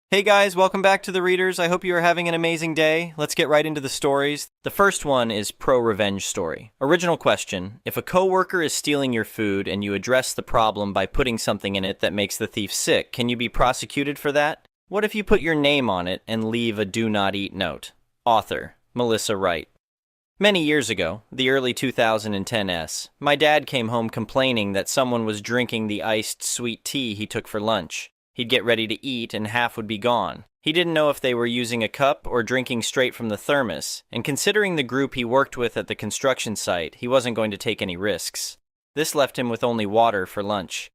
Hey guys, welcome back to the Readers. I hope you are having an amazing day. Let's get right into the stories. The first one is Prorevenge story. Original question: if a coworker is stealing your food and you address the problem by putting something in it that makes the thief sick, can you be prosecuted for that? What if you put your name on it and leave a do not eat note? Author: Melissa Wright. Many years ago, the early 2010s, my dad came home complaining that someone was drinking the iced sweet tea he took for lunch. He'd get ready to eat and half would be gone. He didn't know if they were using a cup or drinking straight from the thermos, and considering the group he worked with at the construction site, he wasn't going to take any risks. This left him with only water for lunch.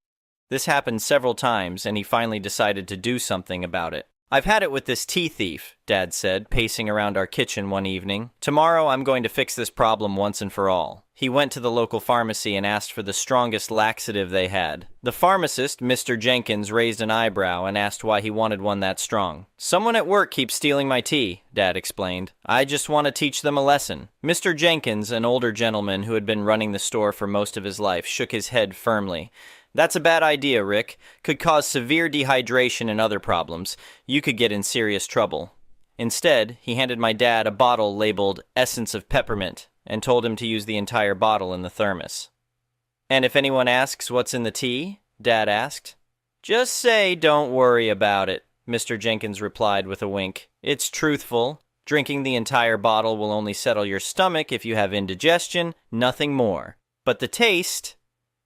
This happened several times, and he finally decided to do something about it. "I've had it with this tea thief," Dad said, pacing around our kitchen one evening. "Tomorrow I'm going to fix this problem once and for all." He went to the local pharmacy and asked for the strongest laxative they had. The pharmacist, Mr. Jenkins, raised an eyebrow and asked why he wanted one that strong. "Someone at work keeps stealing my tea," Dad explained. "I just want to teach them a lesson." Mr. Jenkins, an older gentleman who had been running the store for most of his life, shook his head firmly. "That's a bad idea, Rick. Could cause severe dehydration and other problems. You could get in serious trouble." Instead, he handed my dad a bottle labeled Essence of Peppermint and told him to use the entire bottle in the thermos. "And if anyone asks what's in the tea?" Dad asked. "Just say don't worry about it," Mr. Jenkins replied with a wink. "It's truthful. Drinking the entire bottle will only settle your stomach if you have indigestion, nothing more. But the taste—"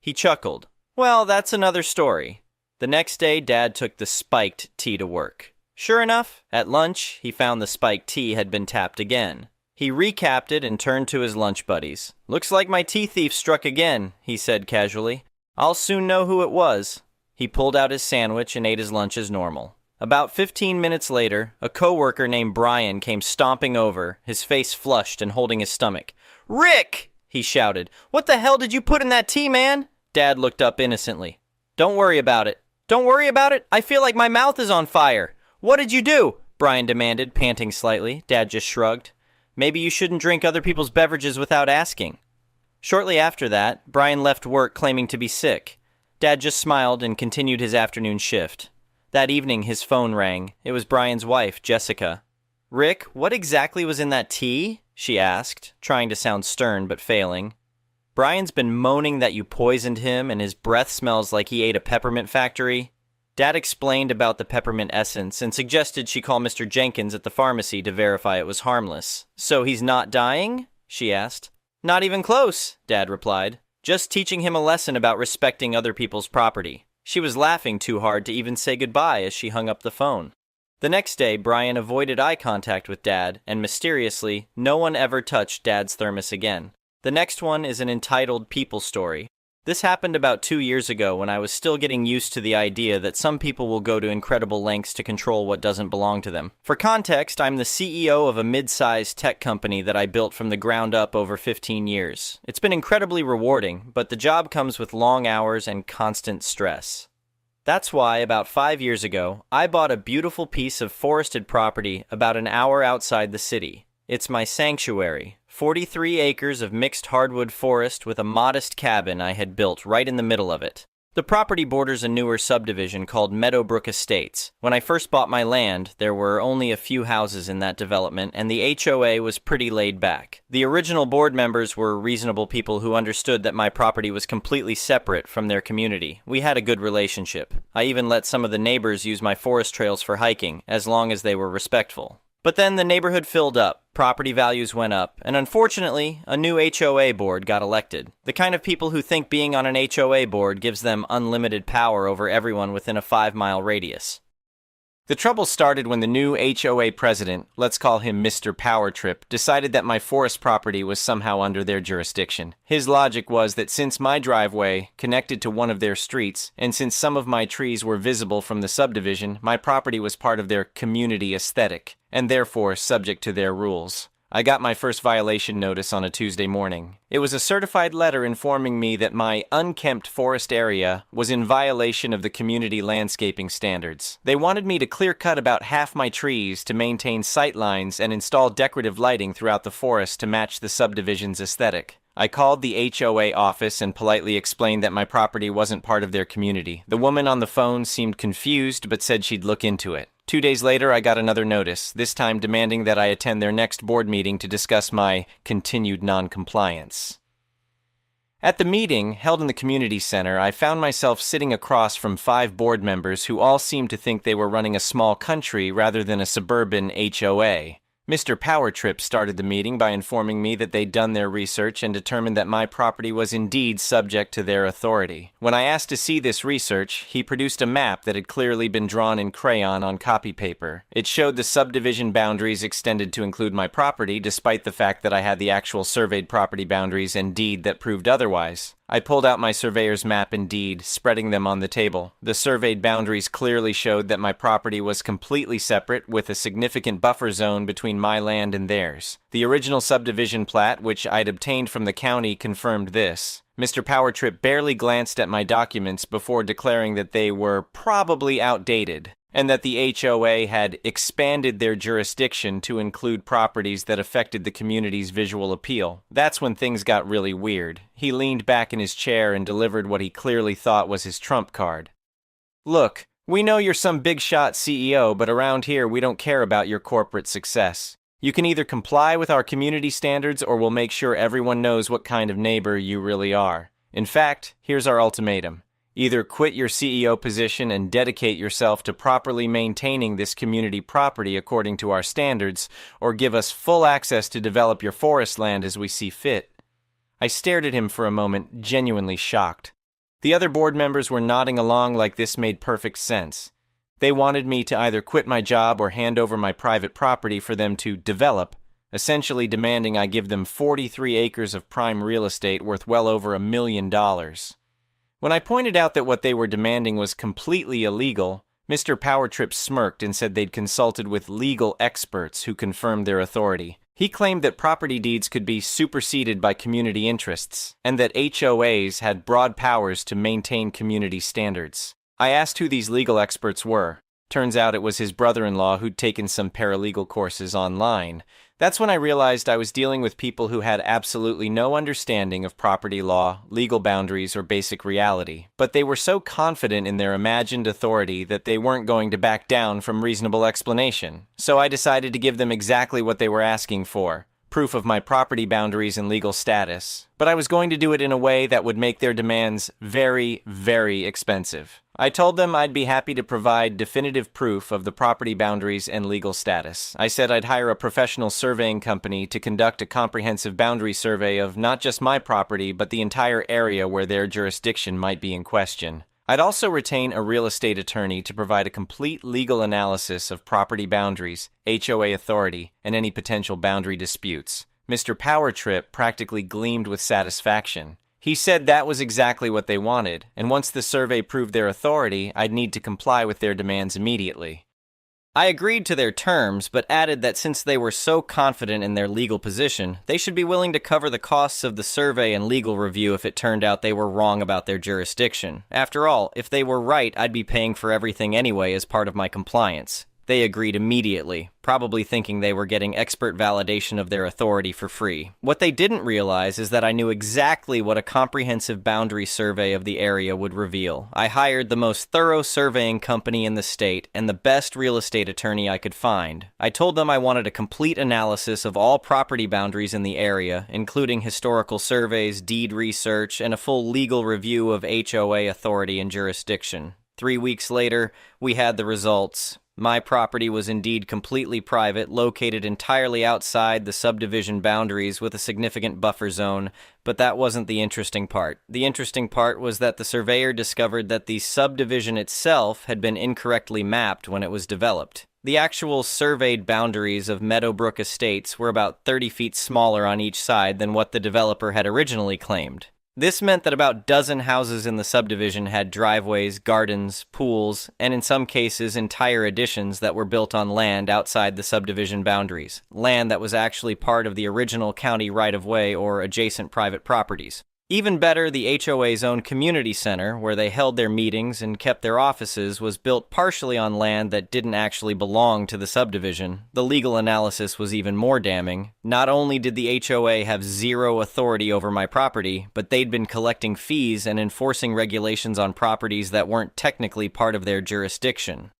He chuckled. "Well, that's another story." The next day, Dad took the spiked tea to work. Sure enough, at lunch, he found the spiked tea had been tapped again. He recapped it and turned to his lunch buddies. "Looks like my tea thief struck again," he said casually. "I'll soon know who it was." He pulled out his sandwich and ate his lunch as normal. About 15 minutes later, a coworker named Brian came stomping over, his face flushed and holding his stomach. "Rick!" he shouted. "What the hell did you put in that tea, man?" Dad looked up innocently. "Don't worry about it." "Don't worry about it? I feel like my mouth is on fire." "What did you do?" Brian demanded, panting slightly. Dad just shrugged. "Maybe you shouldn't drink other people's beverages without asking." Shortly after that, Brian left work claiming to be sick. Dad just smiled and continued his afternoon shift. That evening, his phone rang. It was Brian's wife, Jessica. "Rick, what exactly was in that tea?" she asked, trying to sound stern but failing. "Brian's been moaning that you poisoned him and his breath smells like he ate a peppermint factory." Dad explained about the peppermint essence and suggested she call Mr. Jenkins at the pharmacy to verify it was harmless. "So he's not dying?" she asked. "Not even close," Dad replied. "Just teaching him a lesson about respecting other people's property." She was laughing too hard to even say goodbye as she hung up the phone. The next day, Brian avoided eye contact with Dad, and mysteriously, no one ever touched Dad's thermos again. The next one is an entitled people story. This happened about 2 years ago when I was still getting used to the idea that some people will go to incredible lengths to control what doesn't belong to them. For context, I'm the CEO of a mid-sized tech company that I built from the ground up over 15 years. It's been incredibly rewarding, but the job comes with long hours and constant stress. That's why, about 5 years ago, I bought a beautiful piece of forested property about an hour outside the city. It's my sanctuary. 43 acres of mixed hardwood forest with a modest cabin I had built right in the middle of it. The property borders a newer subdivision called Meadowbrook Estates. When I first bought my land, there were only a few houses in that development, and the HOA was pretty laid back. The original board members were reasonable people who understood that my property was completely separate from their community. We had a good relationship. I even let some of the neighbors use my forest trails for hiking, as long as they were respectful. But then the neighborhood filled up, property values went up, and unfortunately, a new HOA board got elected. The kind of people who think being on an HOA board gives them unlimited power over everyone within a 5-mile radius. The trouble started when the new HOA president, let's call him Mr. Powertrip, decided that my forest property was somehow under their jurisdiction. His logic was that since my driveway connected to one of their streets, and since some of my trees were visible from the subdivision, my property was part of their community aesthetic, and therefore subject to their rules. I got my first violation notice on a Tuesday morning. It was a certified letter informing me that my unkempt forest area was in violation of the community landscaping standards. They wanted me to clear-cut about half my trees to maintain sight lines and install decorative lighting throughout the forest to match the subdivision's aesthetic. I called the HOA office and politely explained that my property wasn't part of their community. The woman on the phone seemed confused but said she'd look into it. 2 days later, I got another notice, this time demanding that I attend their next board meeting to discuss my continued non-compliance. At the meeting, held in the community center, I found myself sitting across from 5 board members who all seemed to think they were running a small country rather than a suburban HOA. Mr. Powertrip started the meeting by informing me that they'd done their research and determined that my property was indeed subject to their authority. When I asked to see this research, he produced a map that had clearly been drawn in crayon on copy paper. It showed the subdivision boundaries extended to include my property, despite the fact that I had the actual surveyed property boundaries and deed that proved otherwise. I pulled out my surveyor's map and deed, spreading them on the table. The surveyed boundaries clearly showed that my property was completely separate, with a significant buffer zone between my land and theirs. The original subdivision plat, which I'd obtained from the county, confirmed this. Mr. Powertrip barely glanced at my documents before declaring that they were probably outdated, and that the HOA had expanded their jurisdiction to include properties that affected the community's visual appeal. That's when things got really weird. He leaned back in his chair and delivered what he clearly thought was his trump card. "Look, we know you're some big-shot CEO, but around here we don't care about your corporate success. You can either comply with our community standards or we'll make sure everyone knows what kind of neighbor you really are. In fact, here's our ultimatum. Either quit your CEO position and dedicate yourself to properly maintaining this community property according to our standards, or give us full access to develop your forest land as we see fit." I stared at him for a moment, genuinely shocked. The other board members were nodding along like this made perfect sense. They wanted me to either quit my job or hand over my private property for them to develop, essentially demanding I give them 43 acres of prime real estate worth well over $1 million. When I pointed out that what they were demanding was completely illegal, Mr. Powertrip smirked and said they'd consulted with legal experts who confirmed their authority. He claimed that property deeds could be superseded by community interests, and that HOAs had broad powers to maintain community standards. I asked who these legal experts were. Turns out it was his brother-in-law who'd taken some paralegal courses online. That's when I realized I was dealing with people who had absolutely no understanding of property law, legal boundaries, or basic reality. But they were so confident in their imagined authority that they weren't going to back down from reasonable explanation. So I decided to give them exactly what they were asking for: proof of my property boundaries and legal status. But I was going to do it in a way that would make their demands very, very expensive. I told them I'd be happy to provide definitive proof of the property boundaries and legal status. I said I'd hire a professional surveying company to conduct a comprehensive boundary survey of not just my property, but the entire area where their jurisdiction might be in question. I'd also retain a real estate attorney to provide a complete legal analysis of property boundaries, HOA authority, and any potential boundary disputes. Mr. Powertrip practically gleamed with satisfaction. He said that was exactly what they wanted, and once the survey proved their authority, I'd need to comply with their demands immediately. I agreed to their terms, but added that since they were so confident in their legal position, they should be willing to cover the costs of the survey and legal review if it turned out they were wrong about their jurisdiction. After all, if they were right, I'd be paying for everything anyway as part of my compliance. They agreed immediately, probably thinking they were getting expert validation of their authority for free. What they didn't realize is that I knew exactly what a comprehensive boundary survey of the area would reveal. I hired the most thorough surveying company in the state and the best real estate attorney I could find. I told them I wanted a complete analysis of all property boundaries in the area, including historical surveys, deed research, and a full legal review of HOA authority and jurisdiction. 3 weeks later, we had the results. My property was indeed completely private, located entirely outside the subdivision boundaries with a significant buffer zone, but that wasn't the interesting part. The interesting part was that the surveyor discovered that the subdivision itself had been incorrectly mapped when it was developed. The actual surveyed boundaries of Meadowbrook Estates were about 30 feet smaller on each side than what the developer had originally claimed. This meant that about a dozen houses in the subdivision had driveways, gardens, pools, and in some cases entire additions that were built on land outside the subdivision boundaries, land that was actually part of the original county right-of-way or adjacent private properties. Even better, the HOA's own community center, where they held their meetings and kept their offices, was built partially on land that didn't actually belong to the subdivision. The legal analysis was even more damning. Not only did the HOA have zero authority over my property, but they'd been collecting fees and enforcing regulations on properties that weren't technically part of their jurisdiction.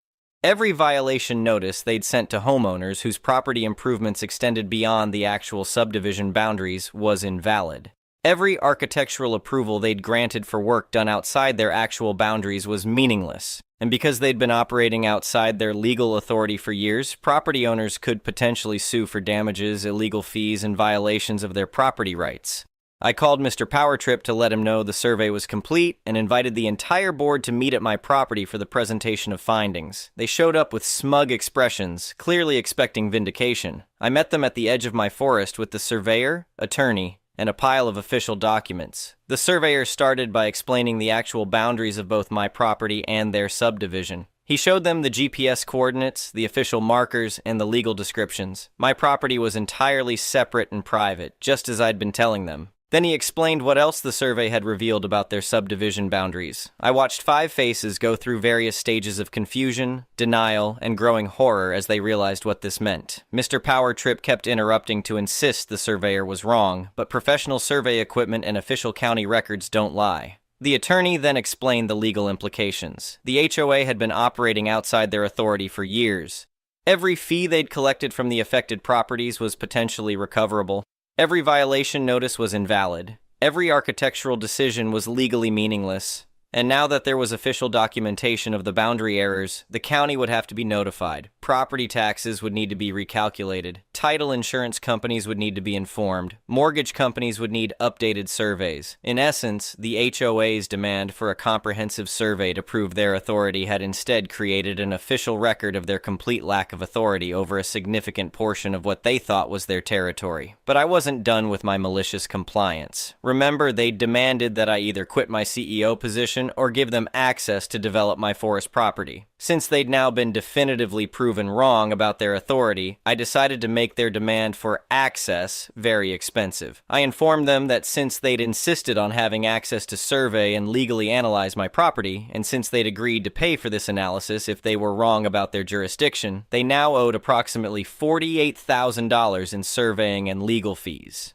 Every violation notice they'd sent to homeowners whose property improvements extended beyond the actual subdivision boundaries was invalid. Every architectural approval they'd granted for work done outside their actual boundaries was meaningless. And because they'd been operating outside their legal authority for years, property owners could potentially sue for damages, illegal fees, and violations of their property rights. I called Mr. Powertrip to let him know the survey was complete and invited the entire board to meet at my property for the presentation of findings. They showed up with smug expressions, clearly expecting vindication. I met them at the edge of my forest with the surveyor, attorney, and a pile of official documents. The surveyor started by explaining the actual boundaries of both my property and their subdivision. He showed them the GPS coordinates, the official markers, and the legal descriptions. My property was entirely separate and private, just as I'd been telling them. Then he explained what else the survey had revealed about their subdivision boundaries. I watched 5 faces go through various stages of confusion, denial, and growing horror as they realized what this meant. Mr. Powertrip kept interrupting to insist the surveyor was wrong, but professional survey equipment and official county records don't lie. The attorney then explained the legal implications. The HOA had been operating outside their authority for years. Every fee they'd collected from the affected properties was potentially recoverable. Every violation notice was invalid. Every architectural decision was legally meaningless. And now that there was official documentation of the boundary errors, the county would have to be notified. Property taxes would need to be recalculated. Title insurance companies would need to be informed. Mortgage companies would need updated surveys. In essence, the HOA's demand for a comprehensive survey to prove their authority had instead created an official record of their complete lack of authority over a significant portion of what they thought was their territory. But I wasn't done with my malicious compliance. Remember, they demanded that I either quit my CEO position or give them access to develop my forest property. Since they'd now been definitively proven wrong about their authority, I decided to make their demand for access very expensive. I informed them that since they'd insisted on having access to survey and legally analyze my property, and since they'd agreed to pay for this analysis if they were wrong about their jurisdiction, they now owed approximately $48,000 in surveying and legal fees.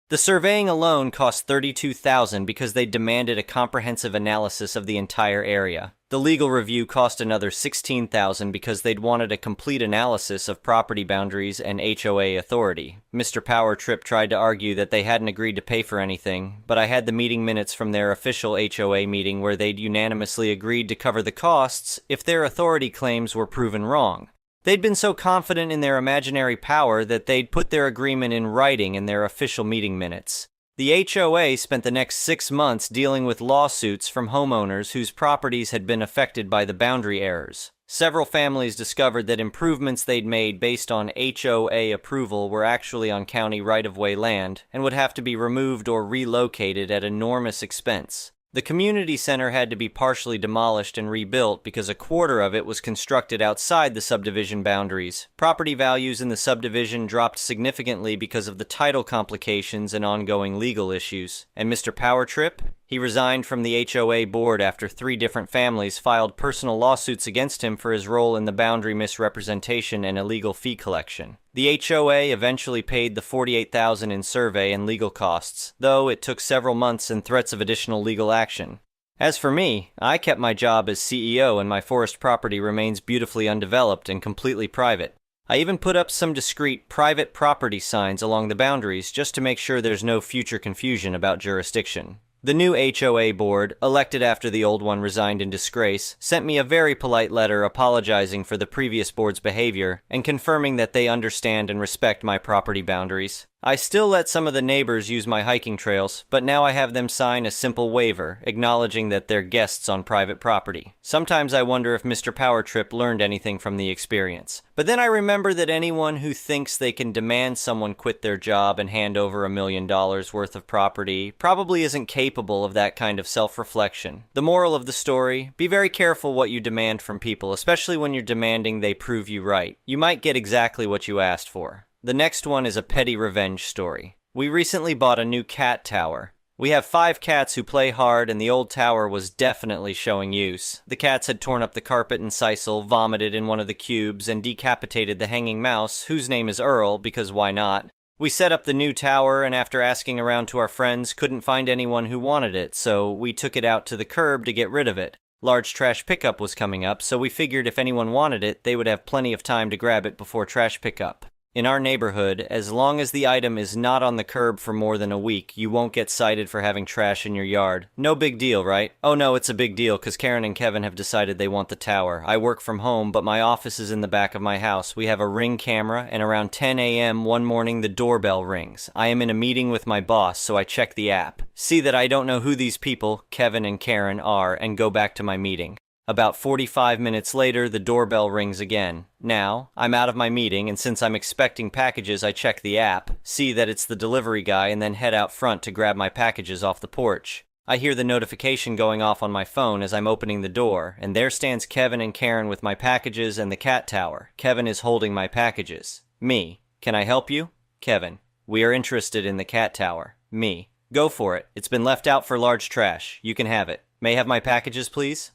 The surveying alone cost $32,000 because they demanded a comprehensive analysis of the entire area. The legal review cost another $16,000 because they'd wanted a complete analysis of property boundaries and HOA authority. Mr. Powertrip tried to argue that they hadn't agreed to pay for anything, but I had the meeting minutes from their official HOA meeting where they'd unanimously agreed to cover the costs if their authority claims were proven wrong. They'd been so confident in their imaginary power that they'd put their agreement in writing in their official meeting minutes. The HOA spent the next 6 months dealing with lawsuits from homeowners whose properties had been affected by the boundary errors. Several families discovered that improvements they'd made based on HOA approval were actually on county right-of-way land and would have to be removed or relocated at enormous expense. The community center had to be partially demolished and rebuilt because a quarter of it was constructed outside the subdivision boundaries. Property values in the subdivision dropped significantly because of the title complications and ongoing legal issues. And Mr. Powertrip? He resigned from the HOA board after 3 different families filed personal lawsuits against him for his role in the boundary misrepresentation and illegal fee collection. The HOA eventually paid the $48,000 in survey and legal costs, though it took several months and threats of additional legal action. As for me, I kept my job as CEO and my forest property remains beautifully undeveloped and completely private. I even put up some discreet private property signs along the boundaries just to make sure there's no future confusion about jurisdiction. The new HOA board, elected after the old one resigned in disgrace, sent me a very polite letter apologizing for the previous board's behavior and confirming that they understand and respect my property boundaries. I still let some of the neighbors use my hiking trails, but now I have them sign a simple waiver acknowledging that they're guests on private property. Sometimes I wonder if Mr. Powertrip learned anything from the experience. But then I remember that anyone who thinks they can demand someone quit their job and hand over $1 million worth of property probably isn't capable of that kind of self-reflection. The moral of the story: be very careful what you demand from people, especially when you're demanding they prove you right. You might get exactly what you asked for. The next one is a petty revenge story. We recently bought a new cat tower. We have 5 cats who play hard, and the old tower was definitely showing use. The cats had torn up the carpet in sisal, vomited in one of the cubes, and decapitated the hanging mouse, whose name is Earl, because why not? We set up the new tower, and after asking around to our friends, couldn't find anyone who wanted it, so we took it out to the curb to get rid of it. Large trash pickup was coming up, so we figured if anyone wanted it, they would have plenty of time to grab it before trash pickup. In our neighborhood, as long as the item is not on the curb for more than a week, you won't get cited for having trash in your yard. No big deal, right? Oh no, it's a big deal because Karen and Kevin have decided they want the tower. I work from home, but my office is in the back of my house. We have a Ring camera, and around 10 a.m. one morning the doorbell rings. I am in a meeting with my boss, so I check the app, see that I don't know who these people, Kevin and Karen, are, and go back to my meeting. About 45 minutes later, the doorbell rings again. Now, I'm out of my meeting, and since I'm expecting packages, I check the app, see that it's the delivery guy, and then head out front to grab my packages off the porch. I hear the notification going off on my phone as I'm opening the door, and there stands Kevin and Karen with my packages and the cat tower. Kevin is holding my packages. Me: "Can I help you?" Kevin: "We are interested in the cat tower." Me: "Go for it. It's been left out for large trash. You can have it. May I have my packages, please?"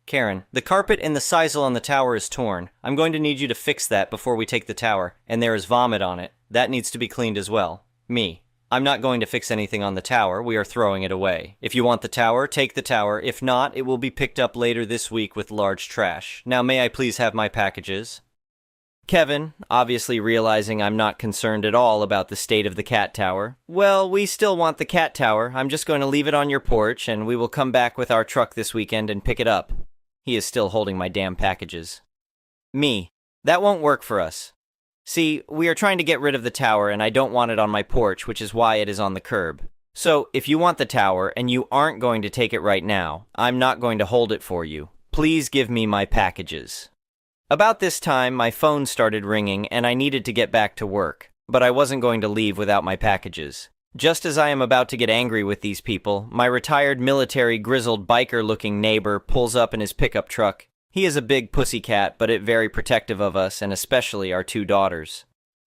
Karen: "The carpet in the sisal on the tower is torn. I'm going to need you to fix that before we take the tower, and there is vomit on it. That needs to be cleaned as well." Me: "I'm not going to fix anything on the tower. We are throwing it away. If you want the tower, take the tower. If not, it will be picked up later this week with large trash. Now may I please have my packages?" Kevin, obviously realizing I'm not concerned at all about the state of the cat tower: "Well, we still want the cat tower. I'm just going to leave it on your porch, and we will come back with our truck this weekend and pick it up." He is still holding my damn packages. Me: "That won't work for us. See, we are trying to get rid of the tower, and I don't want it on my porch, which is why it is on the curb. So, if you want the tower, and you aren't going to take it right now, I'm not going to hold it for you. Please give me my packages." About this time, my phone started ringing, and I needed to get back to work, but I wasn't going to leave without my packages. Just as I am about to get angry with these people, my retired military grizzled biker-looking neighbor pulls up in his pickup truck. He is a big pussycat, but very protective of us, and especially our 2 daughters.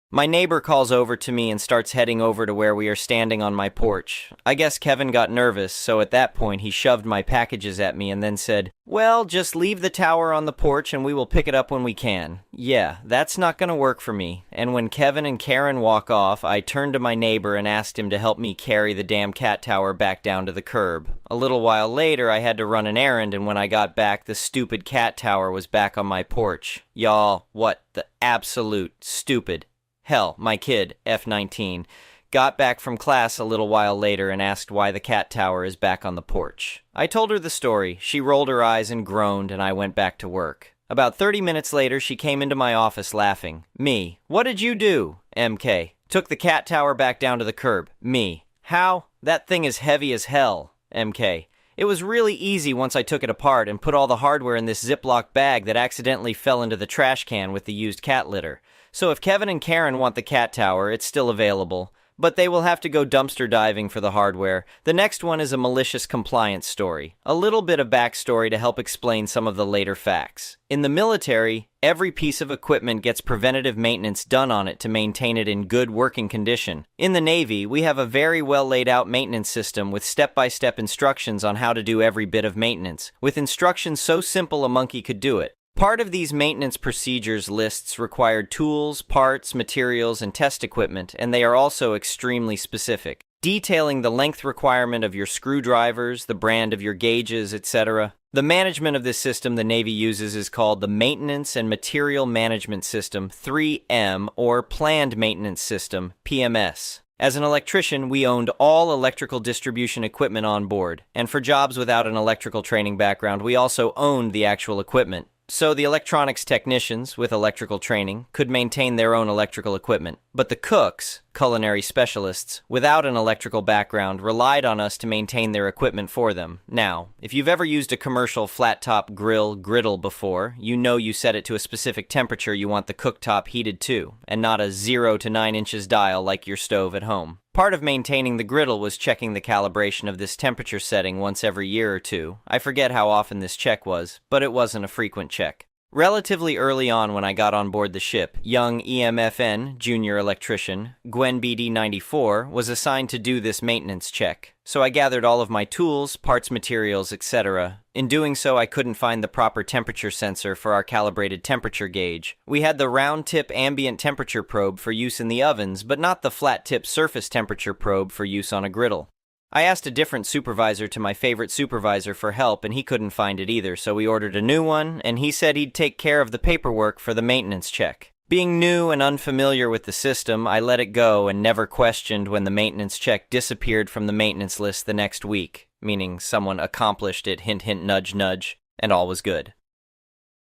My neighbor calls over to me and starts heading over to where we are standing on my porch. I guess Kevin got nervous, so at that point he shoved my packages at me and then said, "Well, just leave the tower on the porch and we will pick it up when we can." Yeah, that's not gonna work for me. And when Kevin and Karen walk off, I turned to my neighbor and asked him to help me carry the damn cat tower back down to the curb. A little while later, I had to run an errand, and when I got back, the stupid cat tower was back on my porch. Y'all, what the absolute stupid. Hell, my kid, F19, got back from class a little while later and asked why the cat tower is back on the porch. I told her the story. She rolled her eyes and groaned, and I went back to work. About 30 minutes later, she came into my office laughing. Me: "What did you do?" MK: "Took the cat tower back down to the curb." Me: "How? That thing is heavy as hell." MK: "It was really easy once I took it apart and put all the hardware in this Ziploc bag that accidentally fell into the trash can with the used cat litter. So if Kevin and Karen want the cat tower, it's still available, but they will have to go dumpster diving for the hardware." The next one is a malicious compliance story. A little bit of backstory to help explain some of the later facts. In the military, every piece of equipment gets preventative maintenance done on it to maintain it in good working condition. In the Navy, we have a very well laid out maintenance system with step-by-step instructions on how to do every bit of maintenance, with instructions so simple a monkey could do it. Part of these maintenance procedures lists required tools, parts, materials, and test equipment, and they are also extremely specific, detailing the length requirement of your screwdrivers, the brand of your gauges, etc. The management of this system the Navy uses is called the Maintenance and Material Management System, 3M, or Planned Maintenance System, PMS. As an electrician, we owned all electrical distribution equipment on board, and for jobs without an electrical training background, we also owned the actual equipment. So the electronics technicians with electrical training could maintain their own electrical equipment, but the cooks, culinary specialists, without an electrical background relied on us to maintain their equipment for them. Now, if you've ever used a commercial flat-top griddle before, you know you set it to a specific temperature you want the cooktop heated to, and not a 0 to 9 inches dial like your stove at home. Part of maintaining the griddle was checking the calibration of this temperature setting once every year or two. I forget how often this check was, but it wasn't a frequent check. Relatively early on when I got on board the ship, young EMFN, junior electrician, Gwen BD94, was assigned to do this maintenance check. So I gathered all of my tools, parts, materials, etc. In doing so, I couldn't find the proper temperature sensor for our calibrated temperature gauge. We had the round-tip ambient temperature probe for use in the ovens, but not the flat-tip surface temperature probe for use on a griddle. I asked a different supervisor to my favorite supervisor for help, and he couldn't find it either, so we ordered a new one, and he said he'd take care of the paperwork for the maintenance check. Being new and unfamiliar with the system, I let it go and never questioned when the maintenance check disappeared from the maintenance list the next week, meaning someone accomplished it, hint hint nudge nudge, and all was good.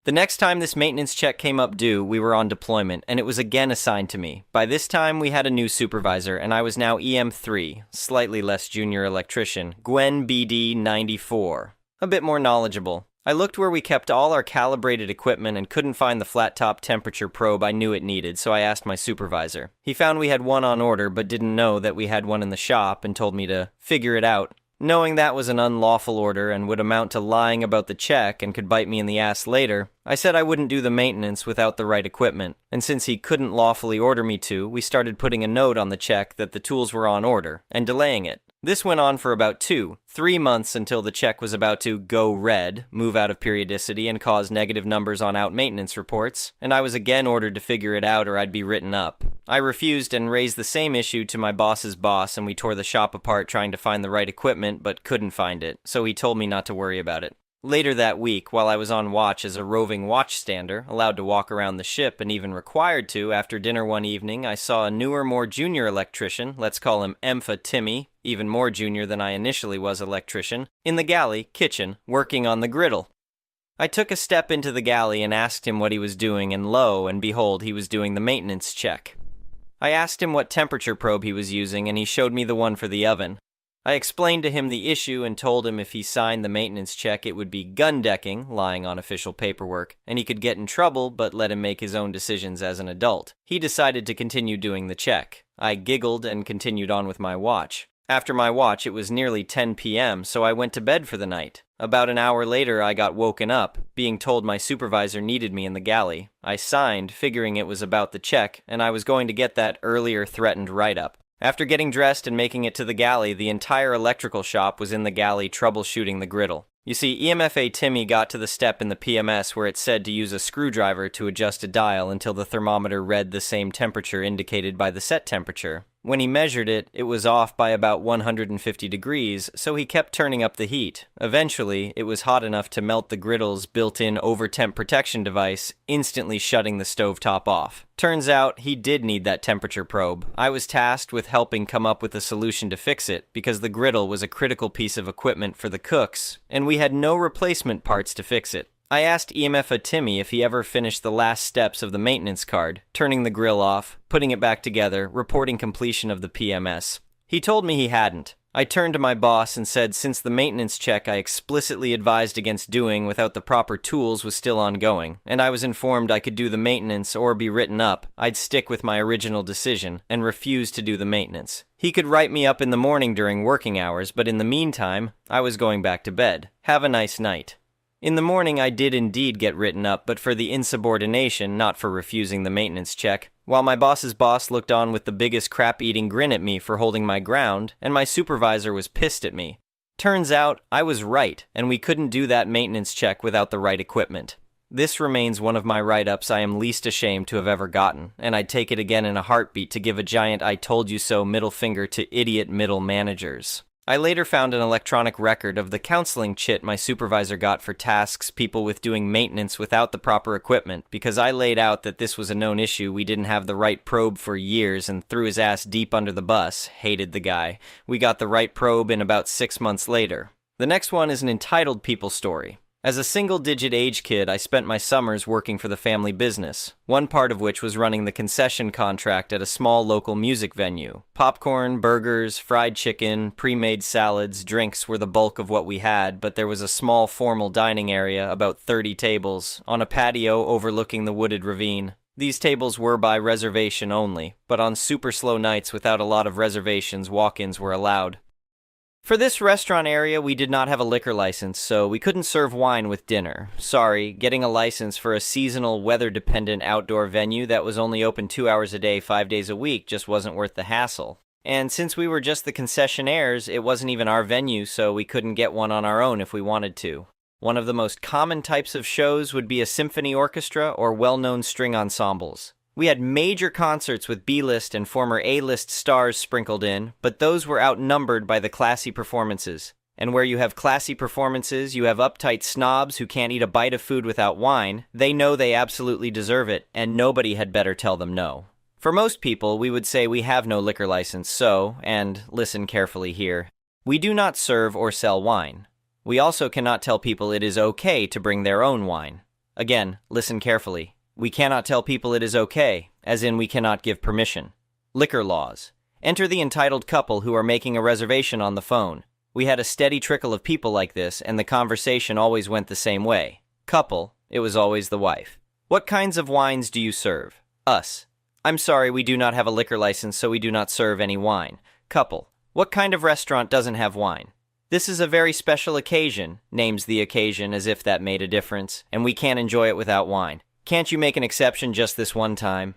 The next time this maintenance check came up due, we were on deployment, and it was again assigned to me. By this time, we had a new supervisor, and I was now EM3, slightly less junior electrician, Gwen BD 94, a bit more knowledgeable. I looked where we kept all our calibrated equipment and couldn't find the flat-top temperature probe I knew it needed, so I asked my supervisor. He found we had one on order, but didn't know that we had one in the shop and told me to figure it out. Knowing that was an unlawful order and would amount to lying about the check and could bite me in the ass later, I said I wouldn't do the maintenance without the right equipment, and since he couldn't lawfully order me to, we started putting a note on the check that the tools were on order, and delaying it. This went on for about 3 months until the check was about to go red, move out of periodicity, and cause negative numbers on out maintenance reports, and I was again ordered to figure it out or I'd be written up. I refused and raised the same issue to my boss's boss, and we tore the shop apart trying to find the right equipment but couldn't find it, so he told me not to worry about it. Later that week, while I was on watch as a roving watchstander, allowed to walk around the ship and even required to, after dinner one evening, I saw a newer, more junior electrician, let's call him Empha Timmy, even more junior than I initially was electrician, in the galley, kitchen, working on the griddle. I took a step into the galley and asked him what he was doing, and lo and behold, he was doing the maintenance check. I asked him what temperature probe he was using, and he showed me the one for the oven. I explained to him the issue and told him if he signed the maintenance check it would be gun decking, lying on official paperwork, and he could get in trouble but let him make his own decisions as an adult. He decided to continue doing the check. I giggled and continued on with my watch. After my watch, it was nearly 10 p.m., so I went to bed for the night. About an hour later, I got woken up, being told my supervisor needed me in the galley. I signed, figuring it was about the check, and I was going to get that earlier threatened write-up. After getting dressed and making it to the galley, the entire electrical shop was in the galley troubleshooting the griddle. You see, EMFA Timmy got to the step in the PMS where it said to use a screwdriver to adjust a dial until the thermometer read the same temperature indicated by the set temperature. When he measured it, it was off by about 150 degrees, so he kept turning up the heat. Eventually, it was hot enough to melt the griddle's built-in over-temp protection device, instantly shutting the stovetop off. Turns out, he did need that temperature probe. I was tasked with helping come up with a solution to fix it, because the griddle was a critical piece of equipment for the cooks, and we had no replacement parts to fix it. I asked EMFA Timmy if he ever finished the last steps of the maintenance card, turning the grill off, putting it back together, reporting completion of the PMS. He told me he hadn't. I turned to my boss and said since the maintenance check I explicitly advised against doing without the proper tools was still ongoing, and I was informed I could do the maintenance or be written up, I'd stick with my original decision and refuse to do the maintenance. He could write me up in the morning during working hours, but in the meantime, I was going back to bed. Have a nice night. In the morning, I did indeed get written up, but for the insubordination, not for refusing the maintenance check, while my boss's boss looked on with the biggest crap-eating grin at me for holding my ground, and my supervisor was pissed at me. Turns out, I was right, and we couldn't do that maintenance check without the right equipment. This remains one of my write-ups I am least ashamed to have ever gotten, and I'd take it again in a heartbeat to give a giant I told you so middle finger to idiot middle managers. I later found an electronic record of the counseling chit my supervisor got for tasks people with doing maintenance without the proper equipment, because I laid out that this was a known issue we didn't have the right probe for years and threw his ass deep under the bus. Hated the guy. We got the right probe in about 6 months later. The next one is an entitled people story. As a single-digit age kid, I spent my summers working for the family business, one part of which was running the concession contract at a small local music venue. Popcorn, burgers, fried chicken, pre-made salads, drinks were the bulk of what we had, but there was a small formal dining area, about 30 tables, on a patio overlooking the wooded ravine. These tables were by reservation only, but on super slow nights without a lot of reservations, walk-ins were allowed. For this restaurant area, we did not have a liquor license, so we couldn't serve wine with dinner. Sorry, getting a license for a seasonal, weather-dependent outdoor venue that was only open 2 hours a day, 5 days a week just wasn't worth the hassle. And since we were just the concessionaires, it wasn't even our venue, so we couldn't get one on our own if we wanted to. One of the most common types of shows would be a symphony orchestra or well-known string ensembles. We had major concerts with B-list and former A-list stars sprinkled in, but those were outnumbered by the classy performances. And where you have classy performances, you have uptight snobs who can't eat a bite of food without wine. They know they absolutely deserve it, and nobody had better tell them no. For most people, we would say we have no liquor license, so, and listen carefully here, we do not serve or sell wine. We also cannot tell people it is okay to bring their own wine. Again, listen carefully. We cannot tell people it is okay, as in we cannot give permission. Liquor laws. Enter the entitled couple who are making a reservation on the phone. We had a steady trickle of people like this, and the conversation always went the same way. Couple, it was always the wife. What kinds of wines do you serve? Us. I'm sorry, we do not have a liquor license, so we do not serve any wine. Couple. What kind of restaurant doesn't have wine? This is a very special occasion, names the occasion as if that made a difference, and we can't enjoy it without wine. Can't you make an exception just this one time?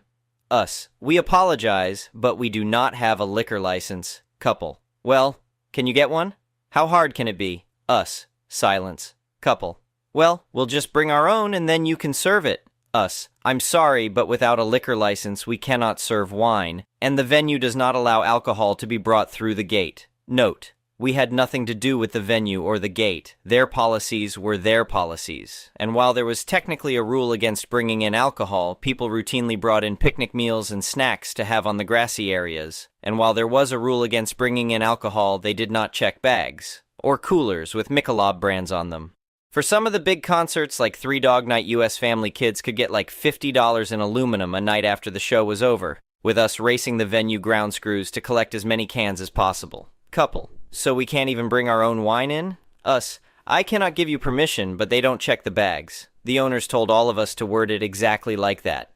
Us. We apologize, but we do not have a liquor license. Couple. Well, can you get one? How hard can it be? Us. Silence. Couple. Well, we'll just bring our own and then you can serve it. Us. I'm sorry, but without a liquor license, we cannot serve wine, and the venue does not allow alcohol to be brought through the gate. Note. We had nothing to do with the venue or the gate. Their policies were their policies. And while there was technically a rule against bringing in alcohol, people routinely brought in picnic meals and snacks to have on the grassy areas. And while there was a rule against bringing in alcohol, they did not check bags or coolers with Michelob brands on them. For some of the big concerts like Three Dog Night, US Family Kids could get like $50 in aluminum a night after the show was over, with us racing the venue ground screws to collect as many cans as possible. Couple. So we can't even bring our own wine in? Us. I cannot give you permission, but they don't check the bags. The owners told all of us to word it exactly like that.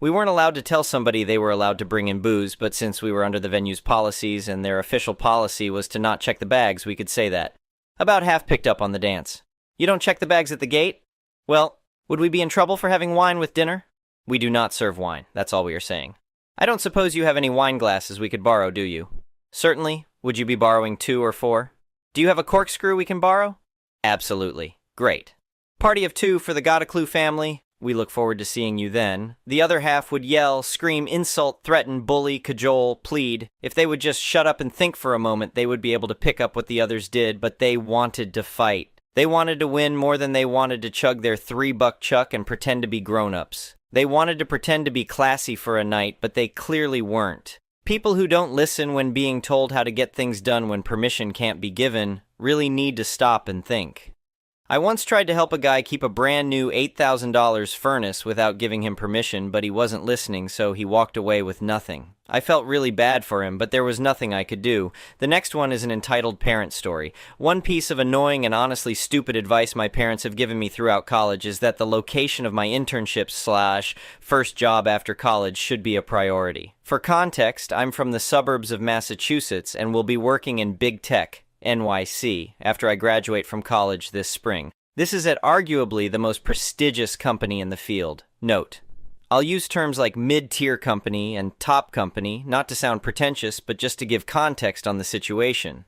We weren't allowed to tell somebody they were allowed to bring in booze, but since we were under the venue's policies and their official policy was to not check the bags, we could say that. About half picked up on the dance. You don't check the bags at the gate? Well, would we be in trouble for having wine with dinner? We do not serve wine, that's all we are saying. I don't suppose you have any wine glasses we could borrow, do you? Certainly. Would you be borrowing 2 or 4? Do you have a corkscrew we can borrow? Absolutely. Great. Party of 2 for the Got a Clue family. We look forward to seeing you then. The other half would yell, scream, insult, threaten, bully, cajole, plead. If they would just shut up and think for a moment, they would be able to pick up what the others did, but they wanted to fight. They wanted to win more than they wanted to chug their $3 chuck and pretend to be grown-ups. They wanted to pretend to be classy for a night, but they clearly weren't. People who don't listen when being told how to get things done when permission can't be given really need to stop and think. I once tried to help a guy keep a brand new $8,000 furnace without giving him permission, but he wasn't listening, so he walked away with nothing. I felt really bad for him, but there was nothing I could do. The next one is an entitled parent story. One piece of annoying and honestly stupid advice my parents have given me throughout college is that the location of my internship / first job after college should be a priority. For context, I'm from the suburbs of Massachusetts and will be working in big tech, NYC, after I graduate from college this spring. This is at arguably the most prestigious company in the field. Note. I'll use terms like mid-tier company and top company, not to sound pretentious, but just to give context on the situation.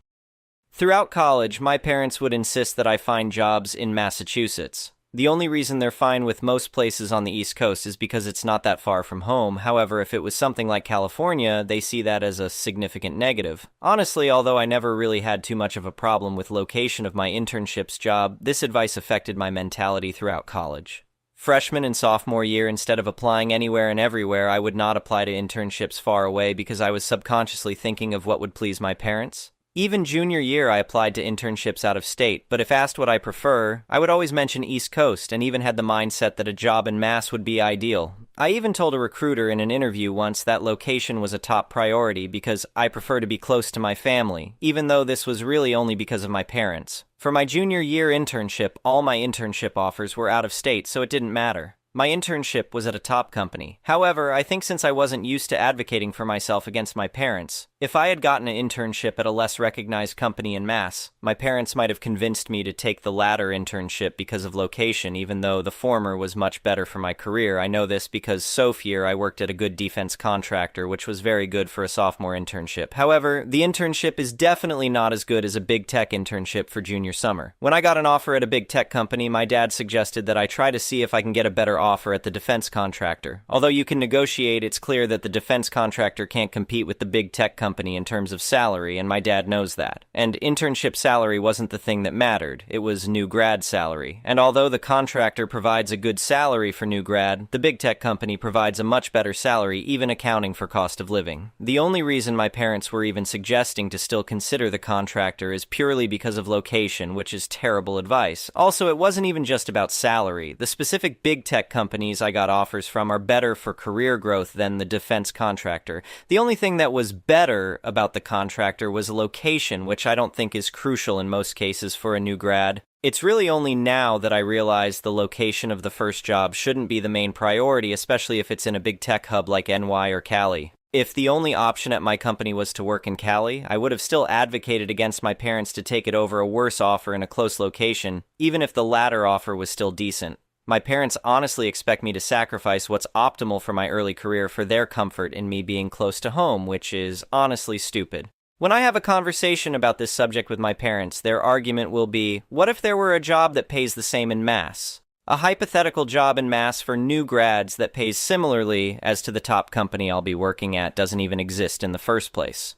Throughout college, my parents would insist that I find jobs in Massachusetts. The only reason they're fine with most places on the East Coast is because it's not that far from home. However, if it was something like California, they see that as a significant negative. Honestly, although I never really had too much of a problem with location of my internship's job, this advice affected my mentality throughout college. Freshman and sophomore year, instead of applying anywhere and everywhere, I would not apply to internships far away because I was subconsciously thinking of what would please my parents. Even junior year, I applied to internships out of state, but if asked what I prefer, I would always mention East Coast and even had the mindset that a job in Mass would be ideal. I even told a recruiter in an interview once that location was a top priority because I prefer to be close to my family, even though this was really only because of my parents. For my junior year internship, all my internship offers were out of state, so it didn't matter. My internship was at a top company. However, I think since I wasn't used to advocating for myself against my parents, if I had gotten an internship at a less recognized company in Mass, my parents might have convinced me to take the latter internship because of location, even though the former was much better for my career. I know this because sophomore I worked at a good defense contractor, which was very good for a sophomore internship. However, the internship is definitely not as good as a big tech internship for junior summer. When I got an offer at a big tech company, my dad suggested that I try to see if I can get a better offer at the defense contractor. Although you can negotiate, it's clear that the defense contractor can't compete with the big tech company in terms of salary, and my dad knows that. And internship salary wasn't the thing that mattered, it was new grad salary. And although the contractor provides a good salary for new grad, the big tech company provides a much better salary, even accounting for cost of living. The only reason my parents were even suggesting to still consider the contractor is purely because of location, which is terrible advice. Also, it wasn't even just about salary. The specific big tech companies I got offers from are better for career growth than the defense contractor. The only thing that was better about the contractor was location, which I don't think is crucial in most cases for a new grad. It's really only now that I realize the location of the first job shouldn't be the main priority, especially if it's in a big tech hub like NY or Cali. If the only option at my company was to work in Cali, I would have still advocated against my parents to take it over a worse offer in a close location, even if the latter offer was still decent. My parents honestly expect me to sacrifice what's optimal for my early career for their comfort in me being close to home, which is honestly stupid. When I have a conversation about this subject with my parents, their argument will be, what if there were a job that pays the same in mass? A hypothetical job in mass for new grads that pays similarly as to the top company I'll be working at doesn't even exist in the first place.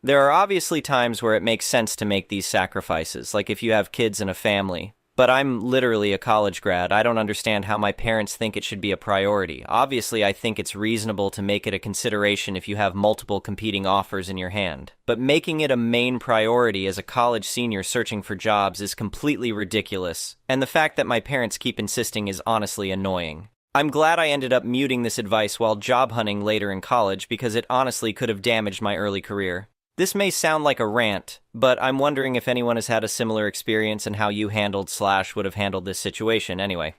There are obviously times where it makes sense to make these sacrifices, like if you have kids and a family. But I'm literally a college grad. I don't understand how my parents think it should be a priority. Obviously, I think it's reasonable to make it a consideration if you have multiple competing offers in your hand. But making it a main priority as a college senior searching for jobs is completely ridiculous. And the fact that my parents keep insisting is honestly annoying. I'm glad I ended up muting this advice while job hunting later in college because it honestly could have damaged my early career. This may sound like a rant, but I'm wondering if anyone has had a similar experience and how you handled/would have handled this situation anyway.